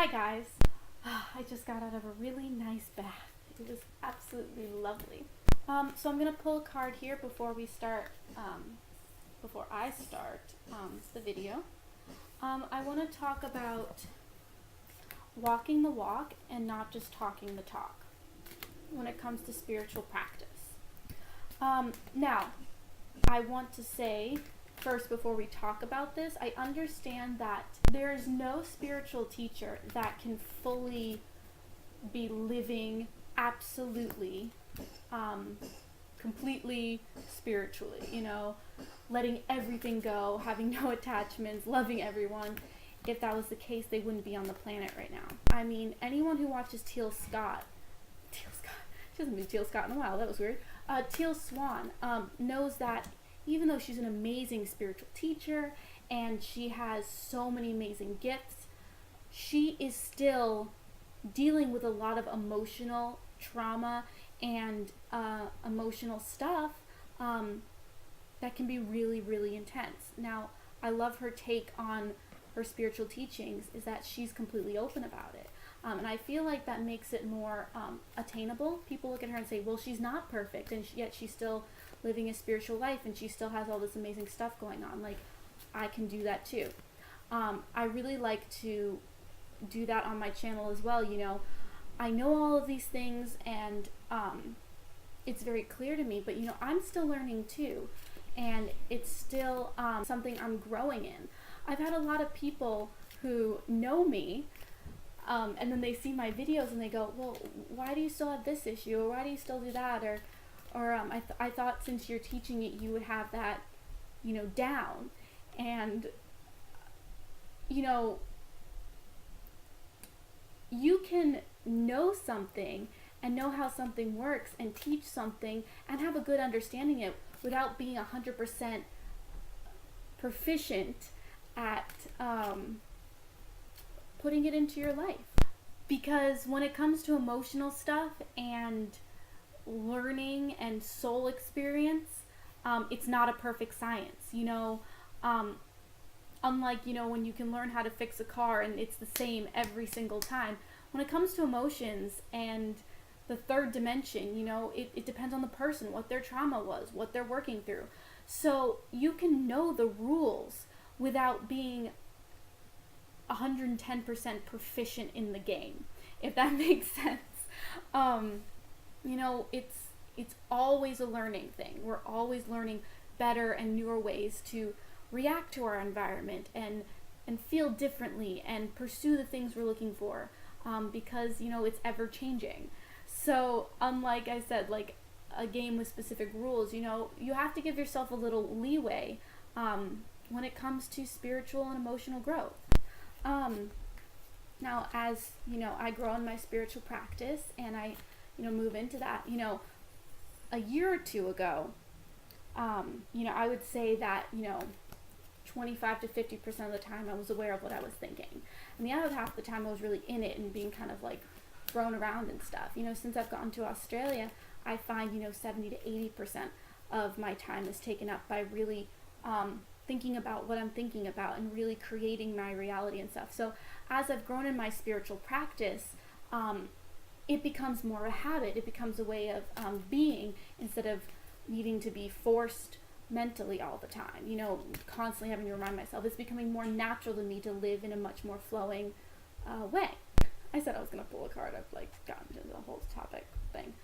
Hi guys. I just got out of a really nice bath. It was absolutely lovely. So I'm gonna pull a card here before we start. Before I start the video. I want to talk about walking the walk and not just talking the talk when it comes to spiritual practice. Now, I want to say first before we talk about this, I understand that there is no spiritual teacher that can fully be living absolutely, completely spiritually, letting everything go, having no attachments, loving everyone. If that was the case, they wouldn't be on the planet right now. I mean, anyone who watches Teal Scott, she hasn't been Teal Scott in a while, that was weird, Teal Swan, knows that even though she's an amazing spiritual teacher and she has so many amazing gifts, she is still dealing with a lot of emotional trauma and emotional stuff that can be really, really intense. Now, I love her take on her spiritual teachings is that she's completely open about it. And I feel like that makes it more attainable. People look at her and say, well, she's not perfect, and yet she's still living a spiritual life, and she still has all this amazing stuff going on. Like, I can do that too. I really like to do that on my channel as well. I know all of these things, and it's very clear to me, but I'm still learning too, and it's still something I'm growing in. I've had a lot of people who know me, and then they see my videos and they go, well, why do you still have this issue, or why do you still do that, or I thought since you're teaching it you would have that down. And you can know something and know how something works and teach something and have a good understanding of it without being 100% proficient at putting it into your life. Because when it comes to emotional stuff and learning and soul experience, it's not a perfect science. Unlike when you can learn how to fix a car and it's the same every single time, when it comes to emotions and the third dimension, it depends on the person, what their trauma was, what they're working through. So you can know the rules without being 110% proficient in the game, if that makes sense. It's always a learning thing. We're always learning better and newer ways to react to our environment and feel differently and pursue the things we're looking for, because it's ever changing. So unlike I said, like a game with specific rules, you have to give yourself a little leeway when it comes to spiritual and emotional growth. Now, as I grow in my spiritual practice and I move into that, a year or two ago, I would say that 25 to 50% of the time I was aware of what I was thinking, and the other half of the time I was really in it and being kind of like thrown around and stuff. Since I've gotten to Australia, I find 70 to 80% of my time is taken up by really thinking about what I'm thinking about and really creating my reality and stuff. So as I've grown in my spiritual practice, it becomes more a habit. It becomes a way of being, instead of needing to be forced mentally all the time, constantly having to remind myself. It's becoming more natural to me to live in a much more flowing way. I said I was going to pull a card. I've gotten into the whole topic thing.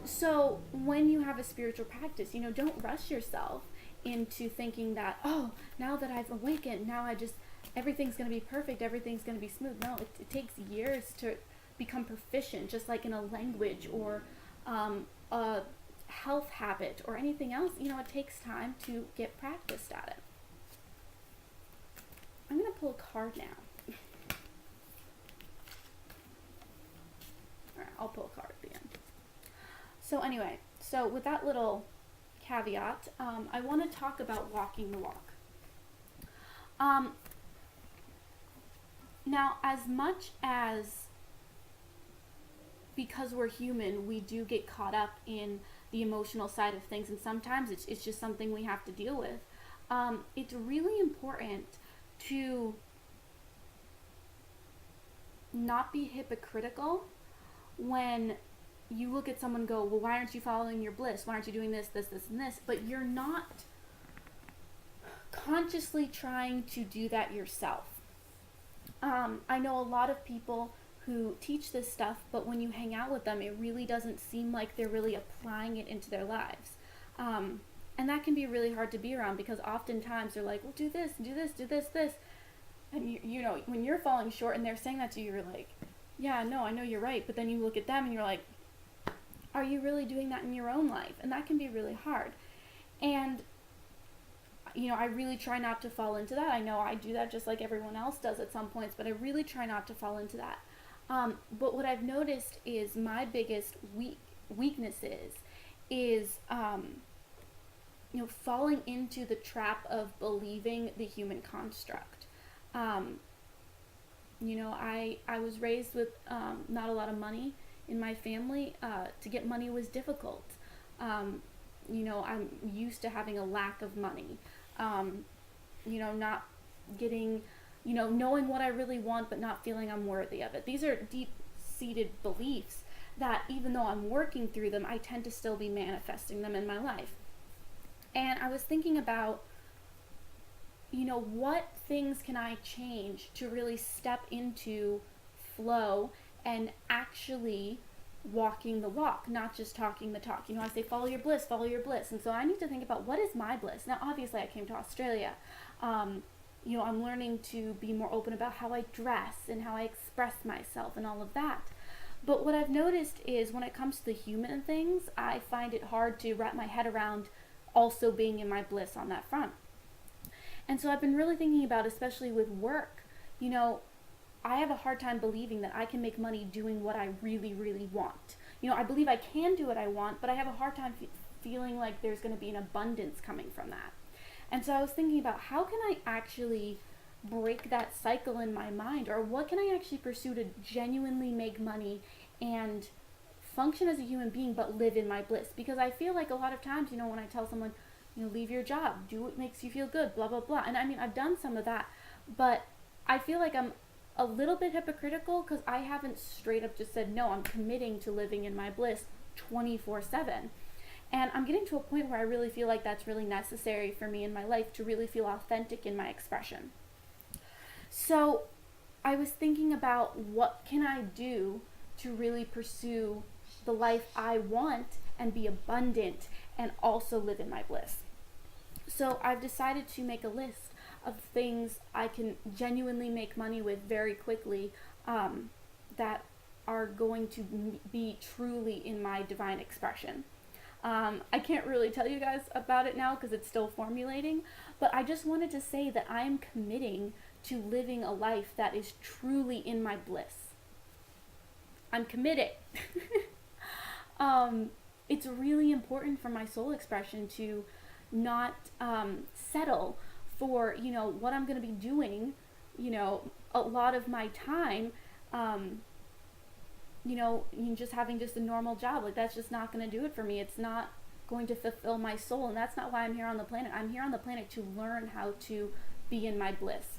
So when you have a spiritual practice, don't rush yourself into thinking that, oh, now that I've awakened, now everything's going to be perfect, everything's going to be smooth. No, it takes years to become proficient, just like in a language or a health habit or anything else. It takes time to get practiced at it. I'm going to pull a card now. Alright, I'll pull a card at the end. So anyway, with that little caveat, I want to talk about walking the walk. Now, as much as, because we're human, we do get caught up in the emotional side of things, and sometimes it's just something we have to deal with, it's really important to not be hypocritical when you look at someone and go, well, why aren't you following your bliss? Why aren't you doing this, this, this, and this? But you're not consciously trying to do that yourself. I know a lot of people who teach this stuff, but when you hang out with them, it really doesn't seem like they're really applying it into their lives. And that can be really hard to be around, because oftentimes they're like, well, do this, do this, do this, this. And you know, when you're falling short and they're saying that to you, you're like, yeah, no, I know you're right. But then you look at them and you're like, are you really doing that in your own life? And that can be really hard. And, you know, I really try not to fall into that. I know I do that just like everyone else does at some points, but I really try not to fall into that. But what I've noticed is my biggest weaknesses is, you know, falling into the trap of believing the human construct. You know, I was raised with not a lot of money in my family. To get money was difficult. You know, I'm used to having a lack of money. You know, not getting, you know, knowing what I really want but not feeling I'm worthy of it. These are deep-seated beliefs that even though I'm working through them, I tend to still be manifesting them in my life. And I was thinking about, you know, what things can I change to really step into flow and actually walking the walk, not just talking the talk. You know, I say follow your bliss, follow your bliss. And so I need to think about, what is my bliss? Now, obviously, I came to Australia. You know, I'm learning to be more open about how I dress and how I express myself and all of that. But what I've noticed is when it comes to the human things, I find it hard to wrap my head around also being in my bliss on that front. And so I've been really thinking about, especially with work, you know, I have a hard time believing that I can make money doing what I really, really want. You know, I believe I can do what I want, but I have a hard time feeling like there's going to be an abundance coming from that. And so I was thinking about, how can I actually break that cycle in my mind, or what can I actually pursue to genuinely make money and function as a human being but live in my bliss? Because I feel like a lot of times, you know, when I tell someone, you know, leave your job, do what makes you feel good, blah, blah, blah. And I mean, I've done some of that, but I feel like I'm a little bit hypocritical because I haven't straight up just said, no, I'm committing to living in my bliss 24/7. And I'm getting to a point where I really feel like that's really necessary for me in my life to really feel authentic in my expression. So I was thinking about, what can I do to really pursue the life I want and be abundant and also live in my bliss. So I've decided to make a list of things I can genuinely make money with very quickly, that are going to be truly in my divine expression. I can't really tell you guys about it now because it's still formulating, but I just wanted to say that I'm committing to living a life that is truly in my bliss. I'm committed. It's really important for my soul expression to not settle for, you know, what I'm going to be doing, you know, a lot of my time, you know, just having just a normal job. Like, that's just not going to do it for me. It's not going to fulfill my soul, and that's not why I'm here on the planet. I'm here on the planet to learn how to be in my bliss.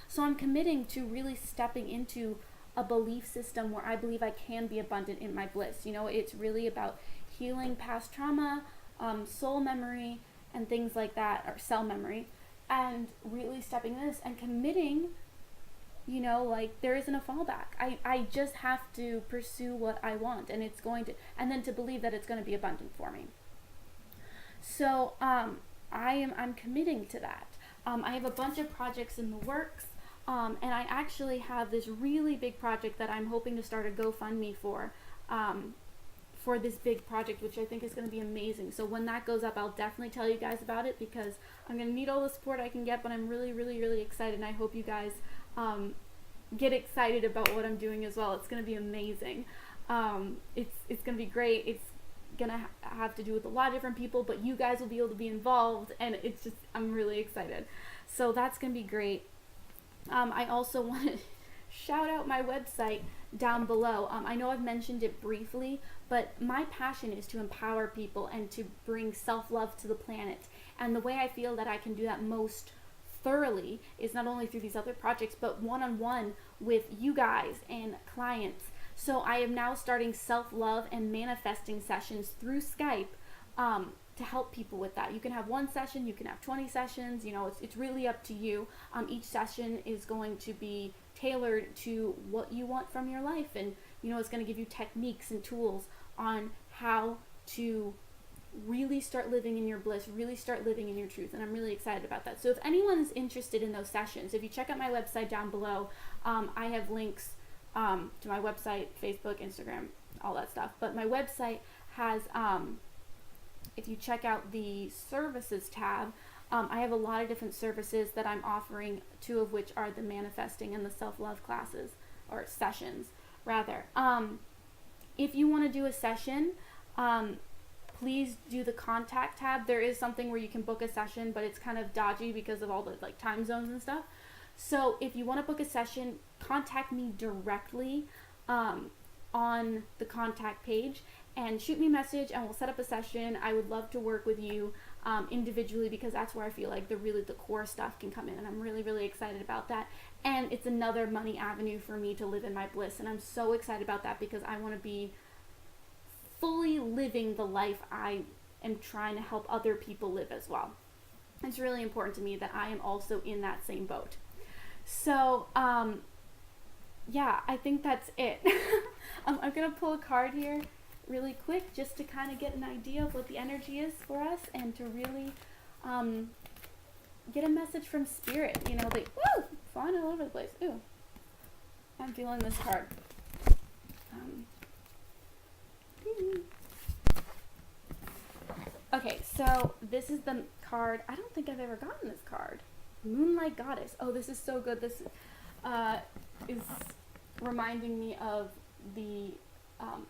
So I'm committing to really stepping into a belief system where I believe I can be abundant in my bliss. You know, it's really about healing past trauma, soul memory, and things like that, or cell memory, and really stepping in this and committing, you know, like, there isn't a fallback. I just have to pursue what I want, and it's going to, and then to believe that it's going to be abundant for me. So I'm committing to that. I have a bunch of projects in the works. And I actually have this really big project that I'm hoping to start a GoFundMe for this big project, which I think is going to be amazing. So when that goes up, I'll definitely tell you guys about it, because I'm going to need all the support I can get, but I'm really, really, really excited, and I hope you guys get excited about what I'm doing as well. It's going to be amazing. It's going to be great. It's going to have to do with a lot of different people, but you guys will be able to be involved, and it's just, I'm really excited. So that's going to be great. I also want to shout out my website down below. I know I've mentioned it briefly, but my passion is to empower people and to bring self-love to the planet. And the way I feel that I can do that most thoroughly is not only through these other projects, but one-on-one with you guys and clients. So I am now starting self-love and manifesting sessions through Skype to help people with that. You can have one session, you can have 20 sessions, it's really up to you. Each session is going to be tailored to what you want from your life, and it's going to give you techniques and tools on how to really start living in your bliss, really start living in your truth, and I'm really excited about that. So if anyone is interested in those sessions, if you check out my website down below, I have links to my website, Facebook, Instagram, all that stuff. But my website has, if you check out the services tab, I have a lot of different services that I'm offering, 2 of which are the manifesting and the self-love classes, or sessions, rather. If you want to do a session, please do the contact tab. There is something where you can book a session, but it's kind of dodgy because of all the time zones and stuff. So if you want to book a session, contact me directly on the contact page and shoot me a message, and we'll set up a session. I would love to work with you individually, because that's where I feel like the core stuff can come in, and I'm really, really excited about that. And it's another money avenue for me to live in my bliss, and I'm so excited about that because I want to be fully living the life I am trying to help other people live as well. It's really important to me that I am also in that same boat. So, yeah, I think that's it. I'm going to pull a card here really quick just to kind of get an idea of what the energy is for us, and to really get a message from Spirit. Woo! Flying all over the place. Ooh. I'm feeling this card. Okay, so this is the card. I don't think I've ever gotten this card. Moonlight Goddess. Oh, this is so good. This is reminding me of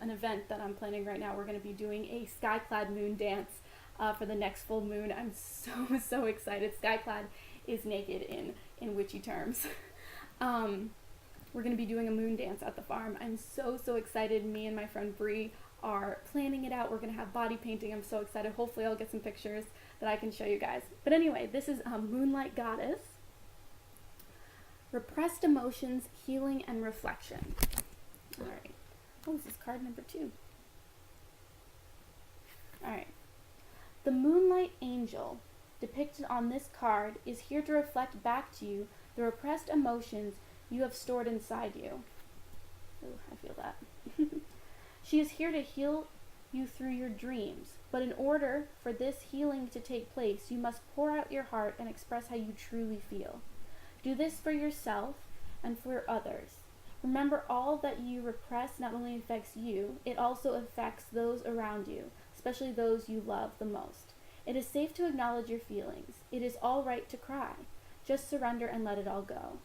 an event that I'm planning right now. We're going to be doing a Skyclad moon dance for the next full moon. I'm so excited. Skyclad is naked in witchy terms. We're going to be doing a moon dance at the farm. I'm so excited. Me and my friend Bree are planning it out. We're going to have body painting. I'm so excited. Hopefully I'll get some pictures that I can show you guys. But anyway, this is Moonlight Goddess. Repressed emotions, healing, and reflection. All right. Oh, this is card number 2. All right. The Moonlight Angel depicted on this card is here to reflect back to you the repressed emotions you have stored inside you. Oh, I feel that. She is here to heal you through your dreams, but in order for this healing to take place, you must pour out your heart and express how you truly feel. Do this for yourself and for others. Remember, all that you repress not only affects you, it also affects those around you, especially those you love the most. It is safe to acknowledge your feelings. It is all right to cry. Just surrender and let it all go.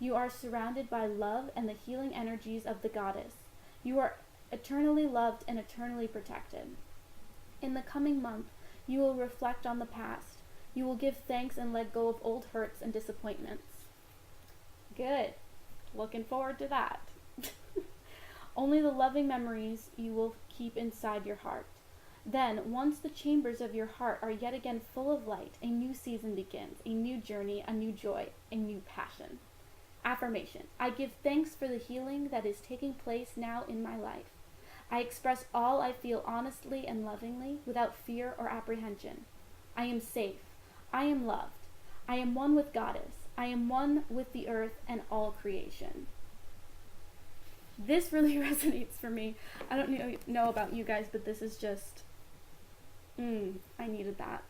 You are surrounded by love and the healing energies of the goddess. You are eternally loved and eternally protected. In the coming month, you will reflect on the past. You will give thanks and let go of old hurts and disappointments. Good. Looking forward to that. Only the loving memories you will keep inside your heart. Then, once the chambers of your heart are yet again full of light, a new season begins, a new journey, a new joy, a new passion. Affirmation. I give thanks for the healing that is taking place now in my life. I express all I feel honestly and lovingly, without fear or apprehension. I am safe. I am loved. I am one with Goddess. I am one with the earth and all creation. This really resonates for me. I don't know about you guys, but this is just, I needed that.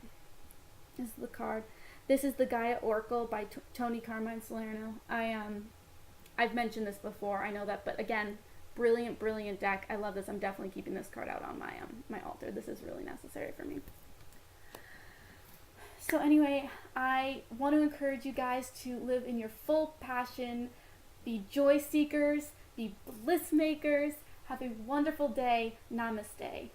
This is the card. This is the Gaia Oracle by Tony Carmine Salerno. I've mentioned this before, I know that, but again, brilliant deck. I love this. I'm definitely keeping this card out on my altar. This is really necessary for me. So anyway, I want to encourage you guys to live in your full passion, be joy seekers, be bliss makers. Have a wonderful day. Namaste.